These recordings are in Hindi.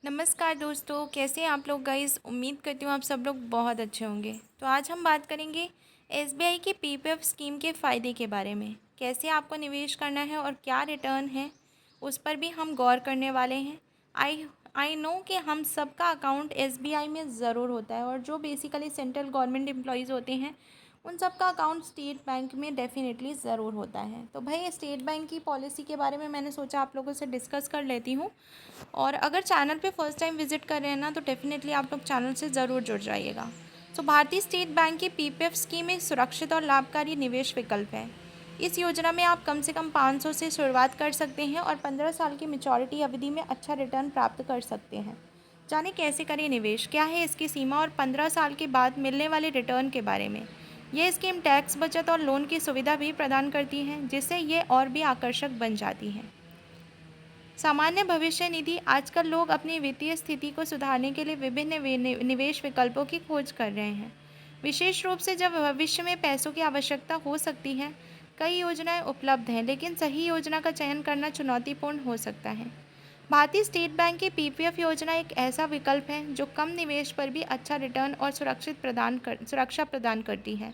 नमस्कार दोस्तों, कैसे हैं आप लोग गाइस। उम्मीद करती हूँ आप सब लोग बहुत अच्छे होंगे। तो आज हम बात करेंगे एसबीआई की पीपीएफ स्कीम के फ़ायदे के बारे में। कैसे आपको निवेश करना है और क्या रिटर्न है, उस पर भी हम गौर करने वाले हैं। आई आई नो कि हम सबका अकाउंट एसबीआई में ज़रूर होता है, और जो बेसिकली सेंट्रल गवर्नमेंट एम्प्लॉयज़ होते हैं उन सब का अकाउंट स्टेट बैंक में डेफिनेटली ज़रूर होता है। तो भाई स्टेट बैंक की पॉलिसी के बारे में मैंने सोचा आप लोगों से डिस्कस कर लेती हूँ। और अगर चैनल पे फर्स्ट टाइम विजिट कर रहे हैं ना, तो डेफिनेटली आप लोग चैनल से ज़रूर जुड़ जाइएगा। तो भारतीय स्टेट बैंक की पीपीएफ स्कीम एक सुरक्षित और लाभकारी निवेश विकल्प है। इस योजना में आप कम से कम 500 से शुरुआत कर सकते हैं और 15 साल की मैच्योरिटी अवधि में अच्छा रिटर्न प्राप्त कर सकते हैं। जाने कैसे करें निवेश, क्या है इसकी सीमा और 15 साल के बाद मिलने वाले रिटर्न के बारे में। यह स्कीम टैक्स बचत और लोन की सुविधा भी प्रदान करती है, जिससे ये और भी आकर्षक बन जाती है। सामान्य भविष्य निधि आजकल लोग अपनी वित्तीय स्थिति को सुधारने के लिए विभिन्न निवेश विकल्पों की खोज कर रहे हैं। विशेष रूप से जब भविष्य में पैसों की आवश्यकता हो सकती है। कई योजनाएं उपलब्ध हैं, लेकिन सही योजना का चयन करना चुनौतीपूर्ण हो सकता है। भारतीय स्टेट बैंक की पीपीएफ योजना एक ऐसा विकल्प है जो कम निवेश पर भी अच्छा रिटर्न और सुरक्षा प्रदान करती है।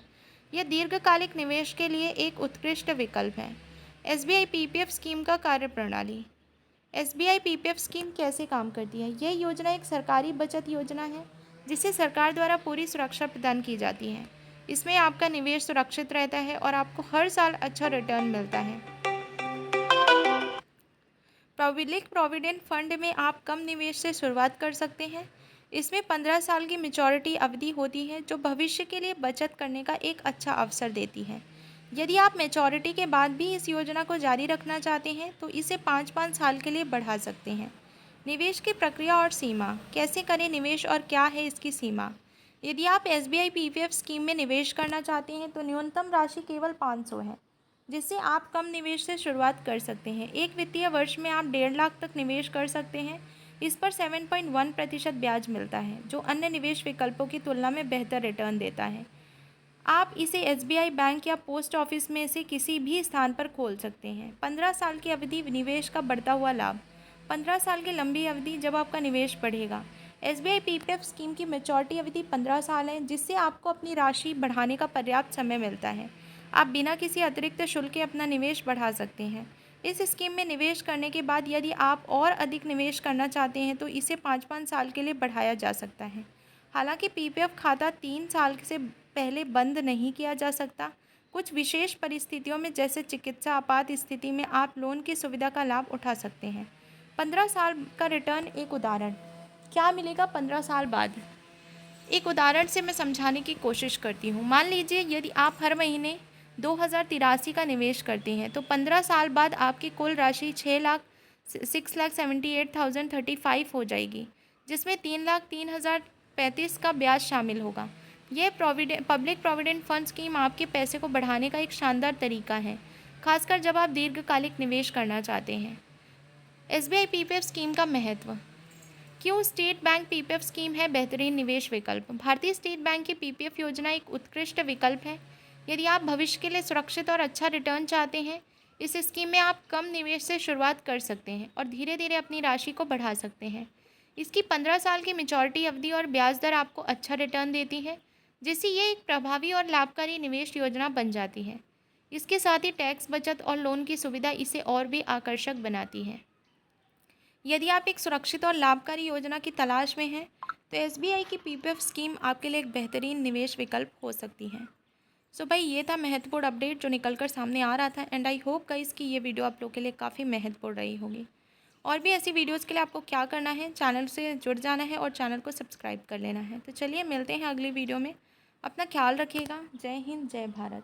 यह दीर्घकालिक निवेश के लिए एक उत्कृष्ट विकल्प है। एसबीआई पीपीएफ स्कीम का कार्यप्रणाली। एसबीआई पीपीएफ स्कीम कैसे काम करती है। यह योजना एक सरकारी बचत योजना है जिसे सरकार द्वारा पूरी सुरक्षा प्रदान की जाती है। इसमें आपका निवेश सुरक्षित रहता है और आपको हर साल अच्छा रिटर्न मिलता है। पब्लिक प्रोविडेंट फंड में आप कम निवेश से शुरुआत कर सकते हैं। इसमें 15 साल की मैच्योरिटी अवधि होती है, जो भविष्य के लिए बचत करने का एक अच्छा अवसर देती है। यदि आप मैच्योरिटी के बाद भी इस योजना को जारी रखना चाहते हैं तो इसे 5-5 साल के लिए बढ़ा सकते हैं। निवेश की प्रक्रिया और सीमा, कैसे करें निवेश और क्या है इसकी सीमा। यदि आप एसबीआई पीपीएफ स्कीम में निवेश करना चाहते हैं तो न्यूनतम राशि केवल 500 है, जिससे आप कम निवेश से शुरुआत कर सकते हैं। एक वित्तीय वर्ष में आप 1.5 लाख तक निवेश कर सकते हैं। इस पर 7.1% ब्याज मिलता है, जो अन्य निवेश विकल्पों की तुलना में बेहतर रिटर्न देता है। आप इसे एसबीआई बैंक या पोस्ट ऑफिस में से किसी भी स्थान पर खोल सकते हैं। 15 साल की अवधि, निवेश का बढ़ता हुआ लाभ। 15 साल की लंबी अवधि, जब आपका निवेश बढ़ेगा। एसबीआई पीपीएफ स्कीम की मैच्योरिटी अवधि 15 साल है, जिससे आपको अपनी राशि बढ़ाने का पर्याप्त समय मिलता है। आप बिना किसी अतिरिक्त शुल्क के अपना निवेश बढ़ा सकते हैं। इस स्कीम में निवेश करने के बाद यदि आप और अधिक निवेश करना चाहते हैं तो इसे 5-5 साल के लिए बढ़ाया जा सकता है। हालांकि पीपीएफ खाता 3 साल से पहले बंद नहीं किया जा सकता। कुछ विशेष परिस्थितियों में, जैसे चिकित्सा आपात स्थिति में, आप लोन की सुविधा का लाभ उठा सकते हैं। 15 साल का रिटर्न, एक उदाहरण। क्या मिलेगा 15 साल बाद, एक उदाहरण से मैं समझाने की कोशिश करती हूँ। मान लीजिए यदि आप हर महीने 2083 का निवेश करते हैं तो 15 साल बाद आपकी कुल राशि 6,78,035 हो जाएगी, जिसमें 3,03,035 का ब्याज शामिल होगा। यह पब्लिक प्रोविडेंट फंड स्कीम आपके पैसे को बढ़ाने का एक शानदार तरीका है, खासकर जब आप दीर्घकालिक निवेश करना चाहते हैं। एसबीआई पीपीएफ स्कीम का महत्व। क्यों स्टेट बैंक पीपीएफ स्कीम है बेहतरीन निवेश विकल्प। भारतीय स्टेट बैंक की पीपीएफ योजना एक उत्कृष्ट विकल्प है। यदि आप भविष्य के लिए सुरक्षित और अच्छा रिटर्न चाहते हैं, इस स्कीम में आप कम निवेश से शुरुआत कर सकते हैं और धीरे धीरे अपनी राशि को बढ़ा सकते हैं। इसकी 15 साल की मैच्योरिटी अवधि और ब्याज दर आपको अच्छा रिटर्न देती है, जिससे ये एक प्रभावी और लाभकारी निवेश योजना बन जाती है। इसके साथ ही टैक्स बचत और लोन की सुविधा इसे और भी आकर्षक बनाती है। यदि आप एक सुरक्षित और लाभकारी योजना की तलाश में हैं तो एसबीआई की पीपीएफ स्कीम आपके लिए एक बेहतरीन निवेश विकल्प हो सकती है। सो भाई, ये था महत्वपूर्ण अपडेट जो निकल कर सामने आ रहा था, एंड आई होप गाइस कि ये वीडियो आप लोग के लिए काफ़ी महत्वपूर्ण रही होगी। और भी ऐसी वीडियोज़ के लिए आपको क्या करना है, चैनल से जुड़ जाना है और चैनल को सब्सक्राइब कर लेना है। तो चलिए मिलते हैं अगली वीडियो में। अपना ख्याल रखिएगा। जय हिंद, जय भारत।